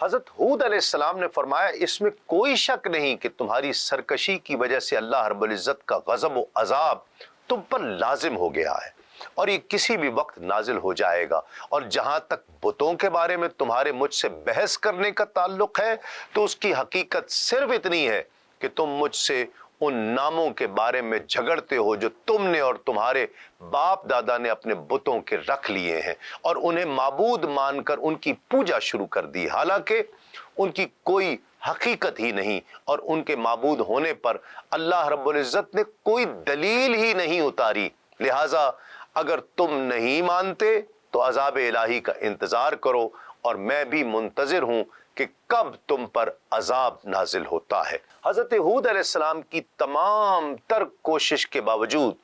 حضرت ہود علیہ السلام نے فرمایا اس میں کوئی شک نہیں کہ تمہاری سرکشی کی وجہ سے اللہ رب العزت کا غضب و عذاب تم پر لازم ہو گیا ہے اور یہ کسی بھی وقت نازل ہو جائے گا۔ اور جہاں تک بتوں کے بارے میں تمہارے مجھ سے بحث کرنے کا تعلق ہے تو اس کی حقیقت صرف اتنی ہے کہ تم مجھ سے ان ناموں کے بارے میں جھگڑتے ہو جو تم نے اور تمہارے باپ دادا نے اپنے بتوں کے رکھ لیے ہیں اور انہیں معبود مان کر ان کی پوجا شروع کر دی، حالانکہ ان کی کوئی حقیقت ہی نہیں اور ان کے معبود ہونے پر اللہ رب العزت نے کوئی دلیل ہی نہیں اتاری۔ لہٰذا اگر تم نہیں مانتے تو عذاب الہی کا انتظار کرو اور میں بھی منتظر ہوں کہ کب تم پر عذاب نازل ہوتا ہے۔ حضرت ہود علیہ السلام کی تمام تر کوشش کے باوجود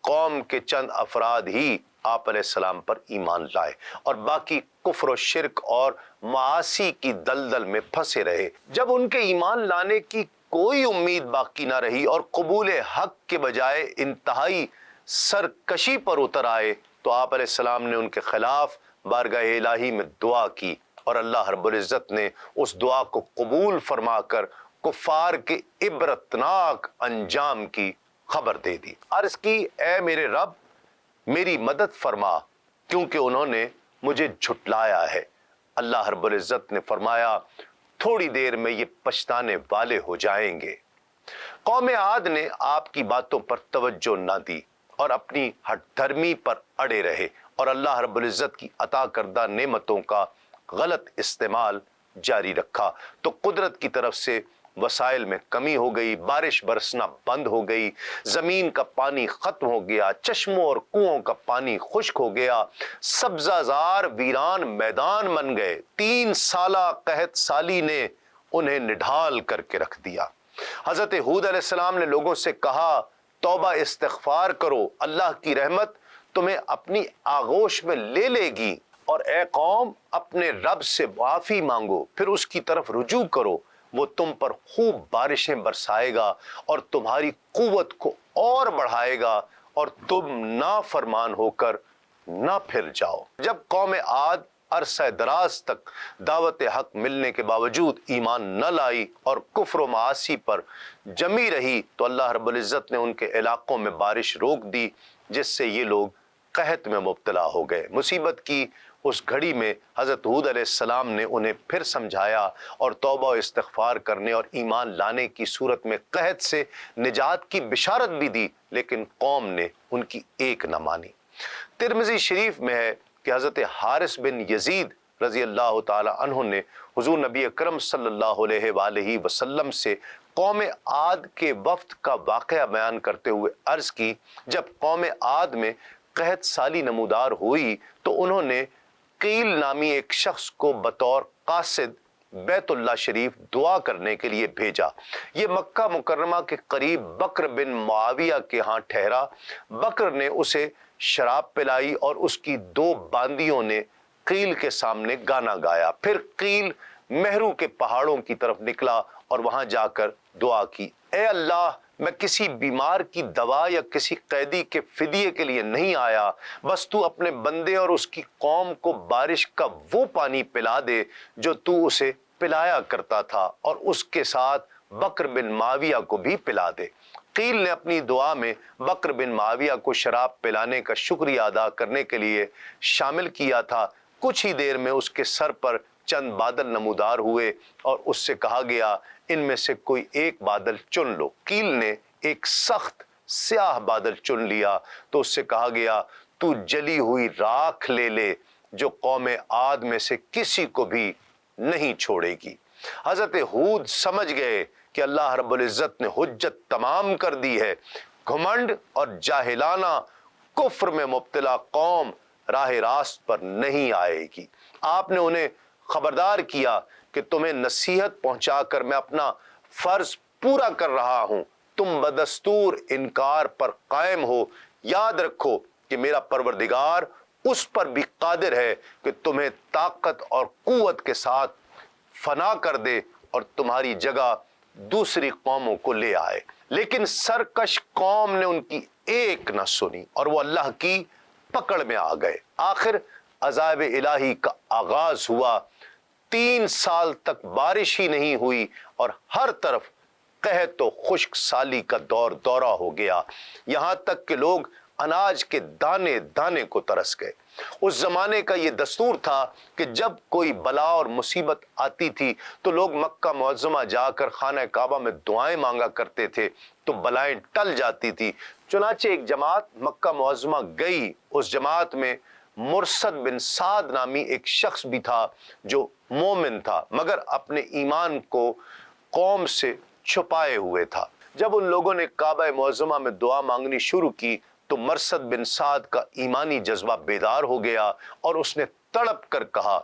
قوم کے چند افراد ہی آپ علیہ السلام پر ایمان لائے اور باقی کفر و شرک اور معاصی کی دلدل میں پھنسے رہے۔ جب ان کے ایمان لانے کی کوئی امید باقی نہ رہی اور قبول حق کے بجائے انتہائی سرکشی پر اتر آئے تو آپ علیہ السلام نے ان کے خلاف بارگاہ الہی میں دعا کی اور اللہ رب العزت نے اس دعا کو قبول فرما کر کفار کے عبرتناک انجام کی خبر دے دی۔ عرض کی اے میرے رب میری مدد فرما کیونکہ انہوں نے مجھے جھٹلایا ہے۔ اللہ رب العزت نے فرمایا تھوڑی دیر میں یہ پچھتانے والے ہو جائیں گے۔ قوم عاد نے آپ کی باتوں پر توجہ نہ دی اور اپنی ہٹ دھرمی پر اڑے رہے اور اللہ رب العزت کی عطا کردہ نعمتوں کا غلط استعمال جاری رکھا تو قدرت کی طرف سے وسائل میں کمی ہو گئی، بارش برسنا بند ہو گئی، زمین کا پانی ختم ہو گیا، چشموں اور کنووں کا پانی خشک ہو گیا، سبزہ زار ویران میدان بن گئے۔ 3 سالہ قحط سالی نے انہیں نڈھال کر کے رکھ دیا۔ حضرت ہود علیہ السلام نے لوگوں سے کہا توبہ استغفار کرو، اللہ کی رحمت تمہیں اپنی آغوش میں لے لے گی، اور اے قوم اپنے رب سے معافی مانگو پھر اس کی طرف رجوع کرو، وہ تم پر خوب بارشیں برسائے گا اور تمہاری قوت کو اور بڑھائے گا اور تم نافرمان ہو کر نہ پھر جاؤ۔ جب قوم عاد عرصہ دراز تک دعوت حق ملنے کے باوجود ایمان نہ لائی اور کفر و معاصی پر جمی رہی تو اللہ رب العزت نے ان کے علاقوں میں بارش روک دی، جس سے یہ لوگ قحط میں مبتلا ہو گئے۔ مصیبت کی اس گھڑی میں حضرت ہود علیہ السلام نے انہیں پھر سمجھایا اور توبہ و استغفار کرنے اور ایمان لانے کی صورت میں قحط سے نجات کی بشارت بھی دی، لیکن قوم نے ان کی ایک نہ مانی۔ ترمذی شریف میں ہے کہ حضرت حارث بن یزید رضی اللہ تعالی عنہ نے حضور نبی اکرم صلی اللہ علیہ وآلہ وسلم سے قوم عاد کے وفد کا واقعہ بیان کرتے ہوئے عرض کی جب قوم عاد میں قحط سالی نمودار ہوئی تو انہوں نے قیل نامی ایک شخص کو بطور قاصد بیت اللہ شریف دعا کرنے کے لیے بھیجا۔ یہ مکہ مکرمہ کے قریب بکر بن معاویہ کے ہاں ٹھہرا۔ بکر نے اسے شراب پلائی اور اس کی 2 باندیوں نے قیل کے سامنے گانا گایا۔ پھر قیل مہرو کے پہاڑوں کی طرف نکلا اور وہاں جا کر دعا کی، اے اللہ میں کسی بیمار کی دوا یا کسی قیدی کے فدیے کے لیے نہیں آیا، بس تو اپنے بندے اور اس کی قوم کو بارش کا وہ پانی پلا دے جو تو اسے پلایا کرتا تھا اور اس کے ساتھ بکر بن معاویہ کو بھی پلا دے۔ قیل نے اپنی دعا میں بکر بن معاویہ کو شراب پلانے کا شکریہ ادا کرنے کے لیے شامل کیا تھا۔ کچھ ہی دیر میں اس کے سر پر چند بادل نمودار ہوئے اور اس سے کہا گیا ان میں سے کوئی ایک بادل چن لو۔ قیل نے ایک سخت سیاہ بادل چن لیا تو اس سے کہا گیا تو جلی ہوئی راکھ لے لے جو قوم عاد میں سے کسی کو بھی نہیں چھوڑے گی۔ حضرت ہود سمجھ گئے کہ اللہ رب العزت نے حجت تمام کر دی ہے۔ گھمنڈ اور جاہلانہ کفر میں مبتلا قوم راہ راست پر نہیں آئے گی۔ آپ نے انہیں خبردار کیا کہ تمہیں نصیحت پہنچا کر میں اپنا فرض پورا کر رہا ہوں، تم بدستور انکار پر قائم ہو۔ یاد رکھو کہ میرا پروردگار اس پر بھی قادر ہے کہ تمہیں طاقت اور قوت کے ساتھ فنا کر دے اور تمہاری جگہ دوسری قوموں کو لے آئے۔ لیکن سرکش قوم نے ان کی ایک نہ سنی اور وہ اللہ کی پکڑ میں آ گئے۔ آخر عذاب الہی کا آغاز ہوا۔ 3 سال تک بارش ہی نہیں ہوئی اور ہر طرف قحط و خشک سالی کا دورہ ہو گیا، یہاں تک کہ لوگ اناج کے دانے دانے کو ترس گئے۔ اس زمانے کا یہ دستور تھا کہ جب کوئی بلا اور مصیبت آتی تھی تو لوگ مکہ معظمہ جا کر خانہ کعبہ میں دعائیں مانگا کرتے تھے تو بلائیں ٹل جاتی تھی۔ چنانچہ ایک جماعت مکہ معظمہ گئی، اس جماعت میں مرثد بن سعد نامی ایک شخص بھی تھا جو مومن تھا مگر اپنے ایمان کو قوم سے چھپائے ہوئے تھا۔ جب ان لوگوں نے کعبہ معظمہ میں دعا مانگنی شروع کی تو مرثد بن سعد کا ایمانی جذبہ بیدار ہو گیا اور اس نے تڑپ کر کہا،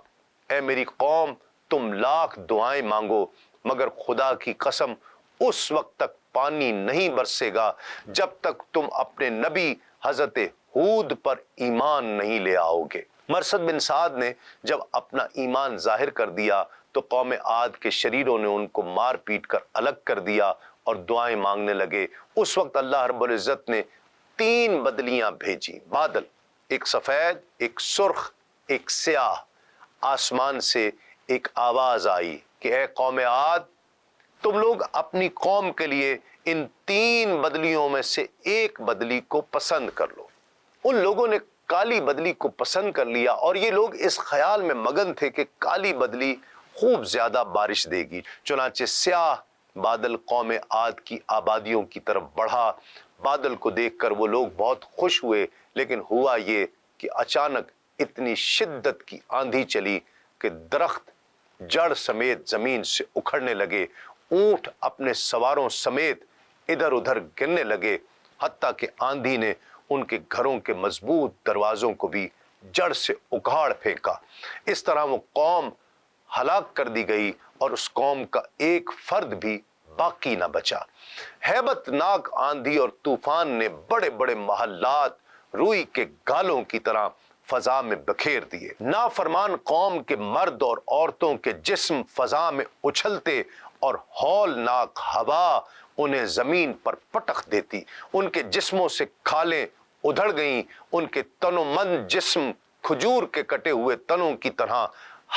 اے میری قوم، تم لاکھ دعائیں مانگو مگر خدا کی قسم اس وقت تک پانی نہیں برسے گا جب تک تم اپنے نبی حضرت ہود پر ایمان نہیں لے آؤ گے۔ مرثد بن سعد نے جب اپنا ایمان ظاہر کر دیا تو قوم عاد کے شریروں نے ان کو مار پیٹ کر الگ کر دیا اور دعائیں مانگنے لگے۔ اس وقت اللہ رب العزت نے 3 بدلیاں بھیجی، بادل، ایک سفید، ایک سرخ، ایک سیاہ۔ آسمان سے ایک آواز آئی کہ اے قوم عاد، تم لوگ اپنی قوم کے لیے ان 3 بدلیوں میں سے ایک بدلی کو پسند کر لو۔ ان لوگوں نے کالی بدلی کو پسند کر لیا اور یہ لوگ اس خیال میں مگن تھے کہ کالی بدلی خوب زیادہ بارش دے گی۔ چنانچہ سیاہ بادل قوم عاد کی آبادیوں کی طرف بڑھا۔ بادل کو دیکھ کر وہ لوگ بہت خوش ہوئے، لیکن ہوا یہ کہ اچانک اتنی شدت کی آندھی چلی کہ درخت جڑ سمیت زمین سے اکھڑنے لگے، اونٹ اپنے سواروں سمیت ادھر ادھر گرنے لگے، حتیٰ کہ آندھی نے ان کے گھروں کے مضبوط دروازوں کو بھی جڑ سے اکھاڑ پھینکا۔ اس طرح وہ قوم ہلاک کر دی گئی اور اس قوم کا ایک فرد بھی باقی نہ بچا۔ ہیبت ناک آندھی اور طوفان نے بڑے بڑے محلات روئی کے گالوں کی طرح فضا میں بکھیر دیے۔ نافرمان قوم کے مرد اور عورتوں کے جسم فضا میں اچھلتے اور ہولناک ہوا انہیں زمین پر پٹخ دیتی۔ ان کے جسموں سے کھالیں ادھڑ گئیں، ان کے تن و من جسم کھجور کے کٹے ہوئے تنوں کی طرح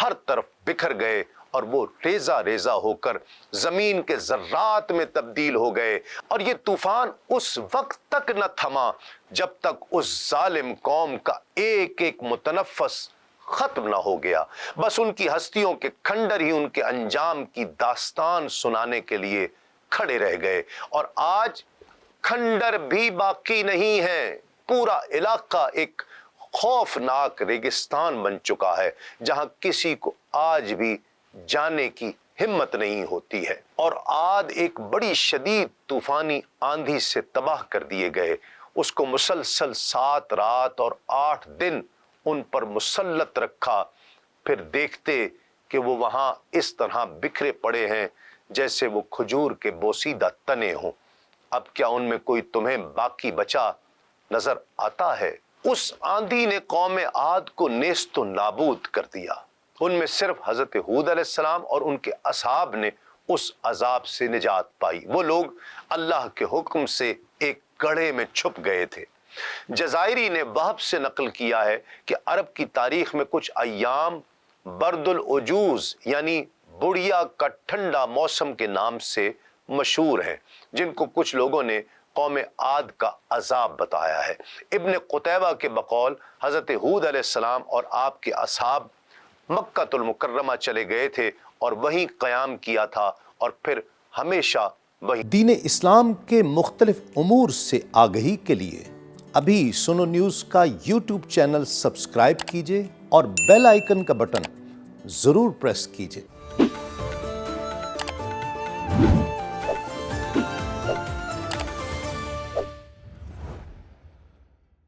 ہر طرف بکھر گئے اور وہ ریزہ ریزہ ہو کر زمین کے ذرات میں تبدیل ہو گئے۔ اور یہ طوفان اس وقت تک نہ تھما جب تک اس ظالم قوم کا ایک ایک متنفس ختم نہ ہو گیا۔ بس ان کی ہستیوں کے کھنڈر ہی ان کے انجام کی داستان سنانے کے لیے کھڑے رہ گئے، اور آج کھنڈر بھی باقی نہیں ہے۔ پورا علاقہ ایک خوفناک ریگستان بن چکا ہے جہاں کسی کو آج بھی جانے کی ہمت نہیں ہوتی ہے۔ اور عاد ایک بڑی شدید طوفانی آندھی سے تباہ کر دیے گئے۔ اس کو مسلسل 7 رات اور 8 دن ان پر مسلط رکھا، پھر دیکھتے کہ وہ وہاں اس طرح بکھرے پڑے ہیں جیسے وہ کھجور کے بوسیدہ تنے ہوں۔ اب کیا ان میں کوئی تمہیں باقی بچا نظر آتا ہے؟ اس آندھی نے قوم عاد کو نیست و نابود کر دیا۔ ان میں صرف حضرت ہود علیہ السلام اور ان کے اصحاب نے اس عذاب سے نجات پائی۔ وہ لوگ اللہ کے حکم سے ایک گڑھے میں چھپ گئے تھے۔ جزائری نے وہب سے نقل کیا ہے کہ عرب کی تاریخ میں کچھ ایام برد العجوز یعنی بڑھیا کا ٹھنڈا موسم کے نام سے مشہور ہیں، جن کو کچھ لوگوں نے قوم عاد کا عذاب بتایا ہے۔ ابن قتیبہ کے بقول حضرت ہود علیہ السلام اور آپ کے اصحاب مکہ المکرمہ چلے گئے تھے اور وہیں قیام کیا تھا اور پھر ہمیشہ وہیں۔ دین اسلام کے مختلف امور سے آگہی کے لیے ابھی سنو نیوز کا یوٹیوب چینل سبسکرائب کیجئے اور بیل آئیکن کا بٹن ضرور پریس کیجئے۔